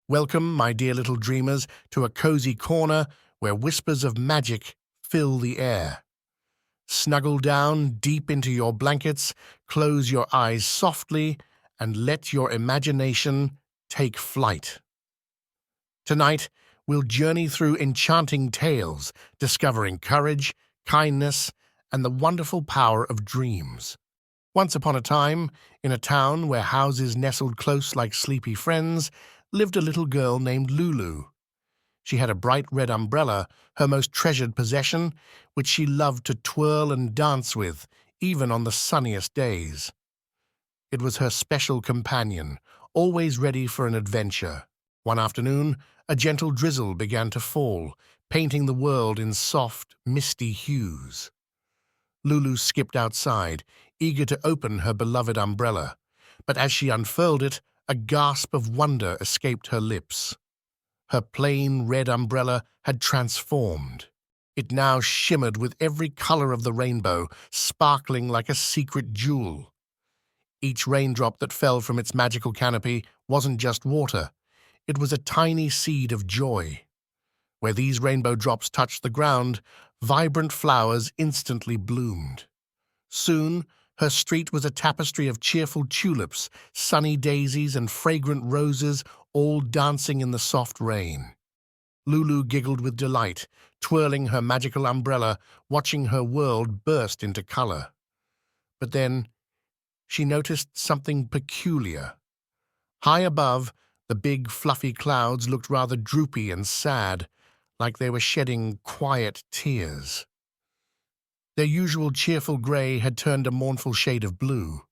Welcome, my dear little dreamers, to a cozy corner where whispers of magic fill the air. Snuggle down deep into your blankets, close your eyes softly, and let your imagination take flight. Tonight, we'll journey through enchanting tales, discovering courage, kindness, and the wonderful power of dreams. Once upon a time, in a town where houses nestled close like sleepy friends, lived a little girl named Lulu. She had a bright red umbrella, her most treasured possession, which she loved to twirl and dance with, even on the sunniest days. It was her special companion, always ready for an adventure. One afternoon, a gentle drizzle began to fall, painting the world in soft, misty hues. Lulu skipped outside, eager to open her beloved umbrella, but as she unfurled it, a gasp of wonder escaped her lips. Her plain red umbrella had transformed. It now shimmered with every color of the rainbow, sparkling like a secret jewel. Each raindrop that fell from its magical canopy wasn't just water. It was a tiny seed of joy. Where these rainbow drops touched the ground, vibrant flowers instantly bloomed. Soon, her street was a tapestry of cheerful tulips, sunny daisies, and fragrant roses, all dancing in the soft rain. Lulu giggled with delight, twirling her magical umbrella, watching her world burst into color. But then, she noticed something peculiar. High above, the big, fluffy clouds looked rather droopy and sad, like they were shedding quiet tears. Their usual cheerful gray had turned a mournful shade of blue.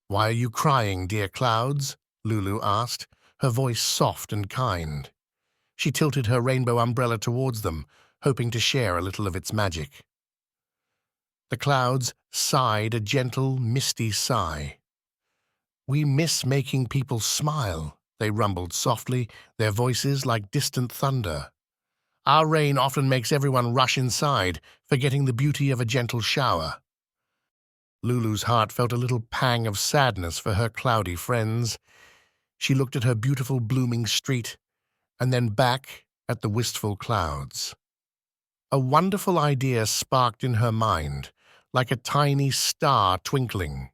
"Why are you crying, dear clouds?" Lulu asked, her voice soft and kind. She tilted her rainbow umbrella towards them, hoping to share a little of its magic. The clouds sighed a gentle, misty sigh. "We miss making people smile," they rumbled softly, their voices like distant thunder. "Our rain often makes everyone rush inside, forgetting the beauty of a gentle shower." Lulu's heart felt a little pang of sadness for her cloudy friends. She looked at her beautiful blooming street, and then back at the wistful clouds. A wonderful idea sparked in her mind, like a tiny star twinkling.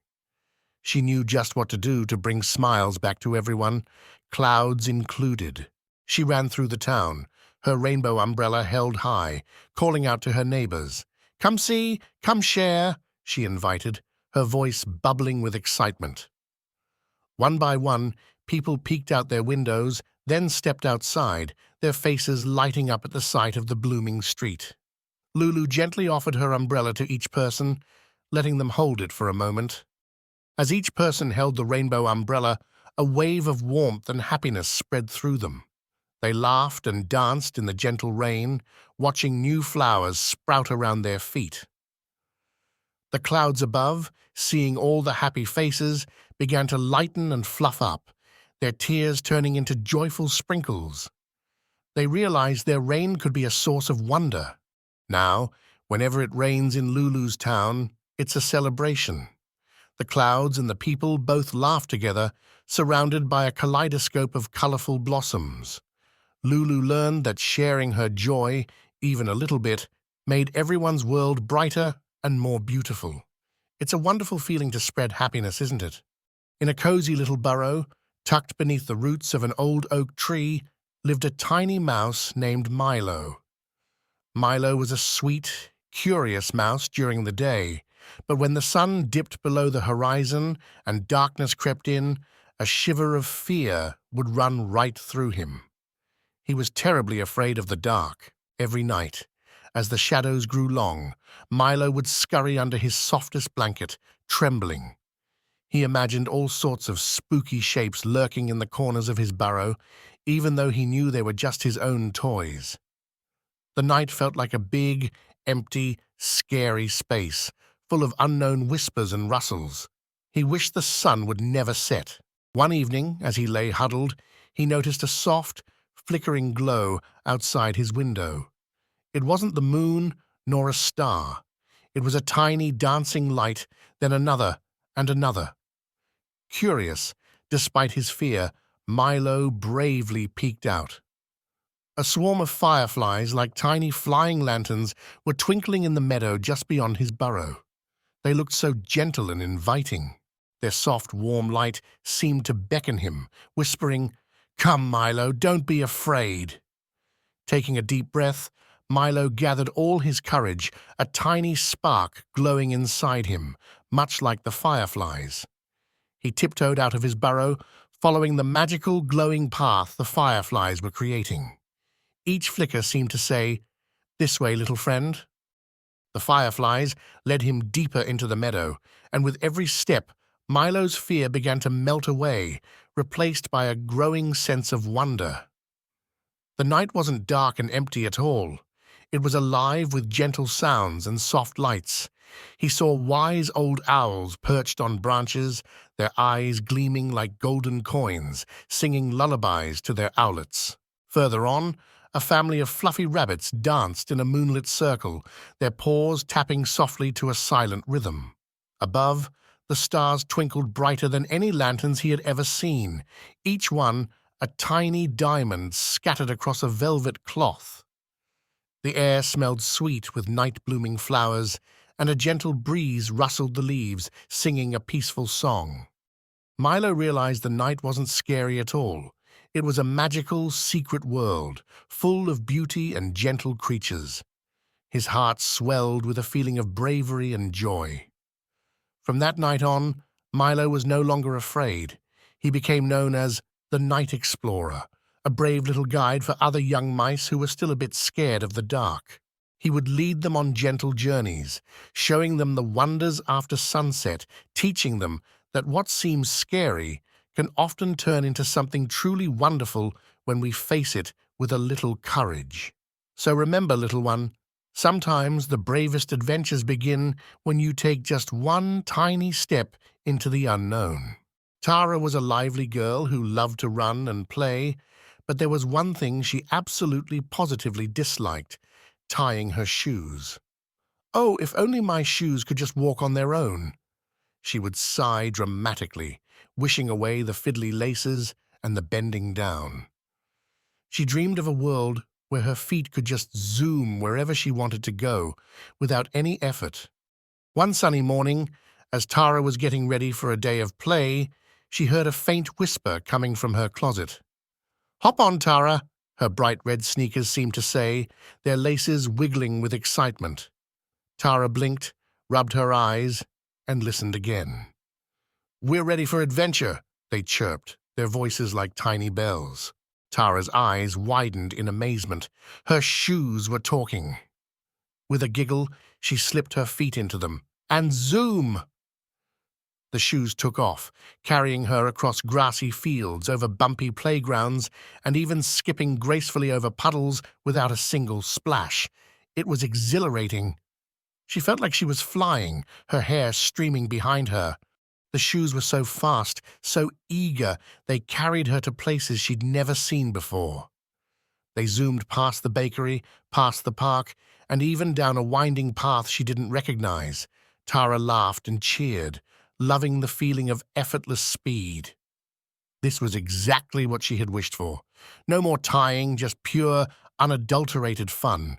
She knew just what to do to bring smiles back to everyone, clouds included. She ran through the town, her rainbow umbrella held high, calling out to her neighbors. "Come see, come share," she invited, her voice bubbling with excitement. One by one, people peeked out their windows, then stepped outside, their faces lighting up at the sight of the blooming street. Lulu gently offered her umbrella to each person, letting them hold it for a moment. As each person held the rainbow umbrella, a wave of warmth and happiness spread through them. They laughed and danced in the gentle rain, watching new flowers sprout around their feet. The clouds above, seeing all the happy faces, began to lighten and fluff up, their tears turning into joyful sprinkles. They realized their rain could be a source of wonder. Now, whenever it rains in Lulu's town, it's a celebration. The clouds and the people both laugh together, surrounded by a kaleidoscope of colorful blossoms. Lulu learned that sharing her joy, even a little bit, made everyone's world brighter and more beautiful. It's a wonderful feeling to spread happiness, isn't it? In a cozy little burrow, tucked beneath the roots of an old oak tree, lived a tiny mouse named Milo. Milo was a sweet, curious mouse during the day, but when the sun dipped below the horizon and darkness crept in, a shiver of fear would run right through him. He was terribly afraid of the dark. Every night, as the shadows grew long, Milo would scurry under his softest blanket, trembling. He imagined all sorts of spooky shapes lurking in the corners of his burrow, even though he knew they were just his own toys. The night felt like a big, empty, scary space, full of unknown whispers and rustles. He wished the sun would never set. One evening, as he lay huddled, he noticed a soft, flickering glow outside his window. It wasn't the moon nor a star. It was a tiny dancing light, then another and another. Curious, despite his fear, Milo bravely peeked out. A swarm of fireflies, like tiny flying lanterns, were twinkling in the meadow just beyond his burrow. They looked so gentle and inviting. Their soft, warm light seemed to beckon him, whispering, "Come, Milo, don't be afraid." Taking a deep breath, Milo gathered all his courage, a tiny spark glowing inside him, much like the fireflies. He tiptoed out of his burrow, following the magical, glowing path the fireflies were creating. Each flicker seemed to say, "This way, little friend." The fireflies led him deeper into the meadow, and with every step, Milo's fear began to melt away, replaced by a growing sense of wonder. The night wasn't dark and empty at all. It was alive with gentle sounds and soft lights. He saw wise old owls perched on branches, their eyes gleaming like golden coins, singing lullabies to their owlets. Further on, a family of fluffy rabbits danced in a moonlit circle, their paws tapping softly to a silent rhythm. Above, the stars twinkled brighter than any lanterns he had ever seen, each one a tiny diamond scattered across a velvet cloth. The air smelled sweet with night-blooming flowers, and a gentle breeze rustled the leaves, singing a peaceful song. Milo realized the night wasn't scary at all. It was a magical, secret world, full of beauty and gentle creatures. His heart swelled with a feeling of bravery and joy. From that night on, Milo was no longer afraid. He became known as the Night Explorer, a brave little guide for other young mice who were still a bit scared of the dark. He would lead them on gentle journeys, showing them the wonders after sunset, teaching them that what seems scary can often turn into something truly wonderful when we face it with a little courage. So remember, little one, sometimes the bravest adventures begin when you take just one tiny step into the unknown. Tara was a lively girl who loved to run and play, but there was one thing she absolutely positively disliked: tying her shoes. "Oh, if only my shoes could just walk on their own," she would sigh dramatically, wishing away the fiddly laces and the bending down. She dreamed of a world where her feet could just zoom wherever she wanted to go, without any effort. One sunny morning, as Tara was getting ready for a day of play, she heard a faint whisper coming from her closet. "Hop on, Tara," her bright red sneakers seemed to say, their laces wiggling with excitement. Tara blinked, rubbed her eyes, and listened again. "We're ready for adventure," they chirped, their voices like tiny bells. Tara's eyes widened in amazement. Her shoes were talking. With a giggle, she slipped her feet into them, and zoom! The shoes took off, carrying her across grassy fields, over bumpy playgrounds, and even skipping gracefully over puddles without a single splash. It was exhilarating. She felt like she was flying, her hair streaming behind her. The shoes were so fast, so eager, they carried her to places she'd never seen before. They zoomed past the bakery, past the park, and even down a winding path she didn't recognize. Tara laughed and cheered, loving the feeling of effortless speed. This was exactly what she had wished for. No more tying, just pure, unadulterated fun.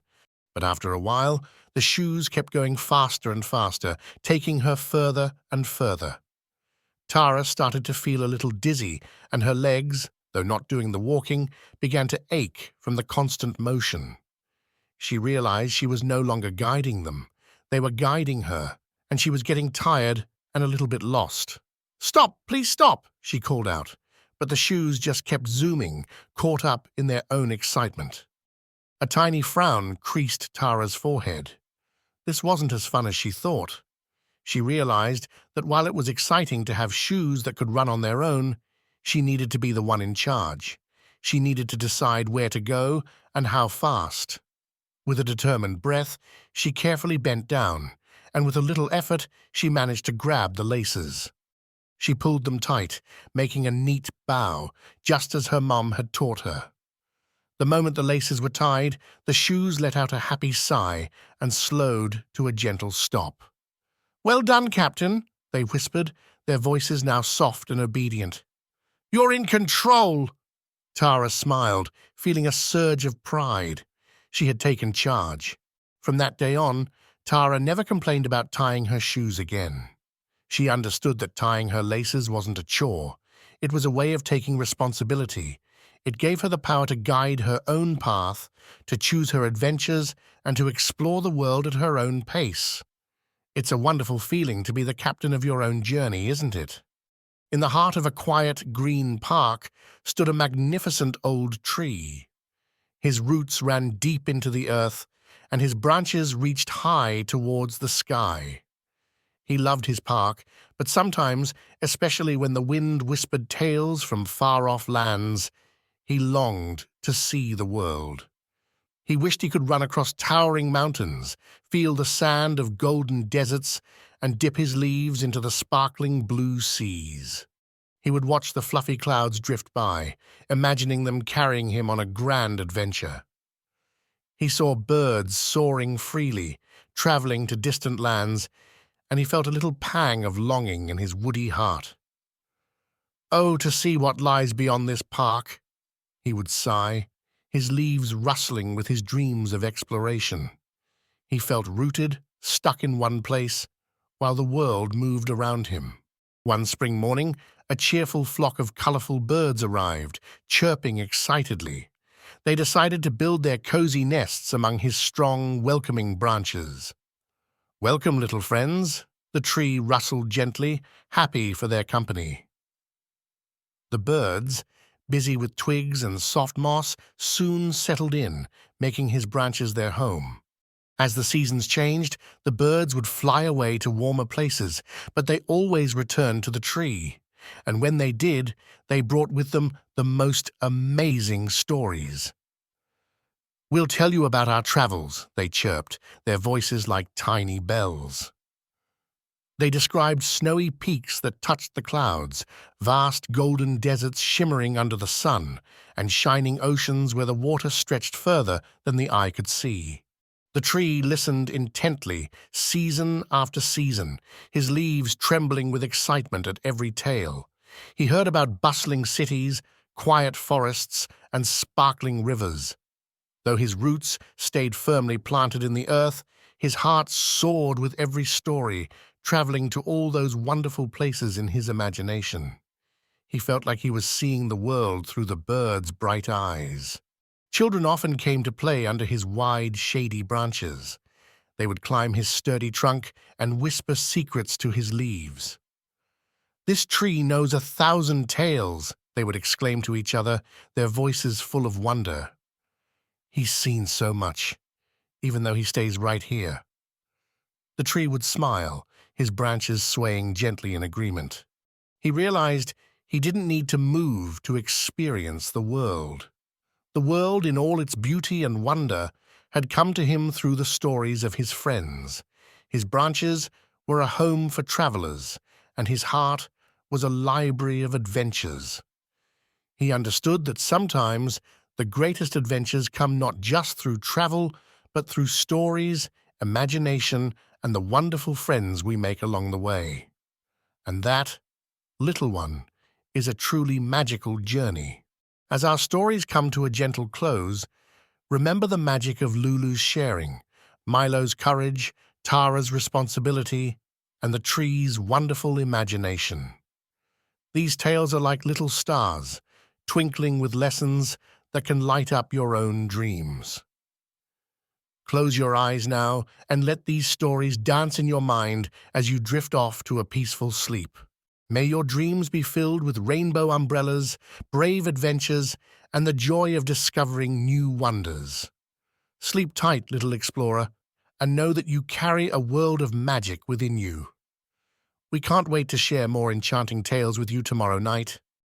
But after a while, the shoes kept going faster and faster, taking her further and further. Tara started to feel a little dizzy, and her legs, though not doing the walking, began to ache from the constant motion. She realized she was no longer guiding them. They were guiding her, and she was getting tired and a little bit lost. "Stop! Please stop!" she called out, but the shoes just kept zooming, caught up in their own excitement. A tiny frown creased Tara's forehead. This wasn't as fun as she thought. She realized that while it was exciting to have shoes that could run on their own, she needed to be the one in charge. She needed to decide where to go and how fast. With a determined breath, she carefully bent down, and with a little effort, she managed to grab the laces. She pulled them tight, making a neat bow, just as her mom had taught her. The moment the laces were tied, the shoes let out a happy sigh and slowed to a gentle stop. "Well done, Captain," they whispered, their voices now soft and obedient. You're in control! Tara smiled, feeling a surge of pride. She had taken charge. From that day on, Tara never complained about tying her shoes again. She understood that tying her laces wasn't a chore. It was a way of taking responsibility. It gave her the power to guide her own path, to choose her adventures, and to explore the world at her own pace. It's a wonderful feeling to be the captain of your own journey, isn't it? In the heart of a quiet, green park stood a magnificent old tree. His roots ran deep into the earth, and his branches reached high towards the sky. He loved his park, but sometimes, especially when the wind whispered tales from far-off lands, he longed to see the world. He wished he could run across towering mountains, feel the sand of golden deserts, and dip his leaves into the sparkling blue seas. He would watch the fluffy clouds drift by, imagining them carrying him on a grand adventure. He saw birds soaring freely, traveling to distant lands, and he felt a little pang of longing in his woody heart. "Oh, to see what lies beyond this park," he would sigh, his leaves rustling with his dreams of exploration. He felt rooted, stuck in one place, while the world moved around him. One spring morning, a cheerful flock of colorful birds arrived, chirping excitedly. They decided to build their cozy nests among his strong, welcoming branches. "Welcome, little friends," the tree rustled gently, happy for their company. The birds, busy with twigs and soft moss, soon settled in, making his branches their home. As the seasons changed, the birds would fly away to warmer places, but they always returned to the tree. And when they did, they brought with them the most amazing stories. "We'll tell you about our travels," they chirped, their voices like tiny bells. They described snowy peaks that touched the clouds, vast golden deserts shimmering under the sun, and shining oceans where the water stretched further than the eye could see. The tree listened intently, season after season, his leaves trembling with excitement at every tale. He heard about bustling cities, quiet forests, and sparkling rivers. Though his roots stayed firmly planted in the earth, his heart soared with every story, traveling to all those wonderful places in his imagination. He felt like he was seeing the world through the bird's bright eyes. Children often came to play under his wide, shady branches. They would climb his sturdy trunk and whisper secrets to his leaves. "This tree knows 1,000 tales," they would exclaim to each other, their voices full of wonder. "He's seen so much, even though he stays right here." The tree would smile, his branches swaying gently in agreement. He realized he didn't need to move to experience the world. The world, in all its beauty and wonder, had come to him through the stories of his friends. His branches were a home for travelers, and his heart was a library of adventures. He understood that sometimes the greatest adventures come not just through travel, but through stories, imagination, and the wonderful friends we make along the way. And that, little one, is a truly magical journey. As our stories come to a gentle close, remember the magic of Lulu's sharing, Milo's courage, Tara's responsibility, and the tree's wonderful imagination. These tales are like little stars, twinkling with lessons that can light up your own dreams. Close your eyes now and let these stories dance in your mind as you drift off to a peaceful sleep. May your dreams be filled with rainbow umbrellas, brave adventures, and the joy of discovering new wonders. Sleep tight, little explorer, and know that you carry a world of magic within you. We can't wait to share more enchanting tales with you tomorrow night.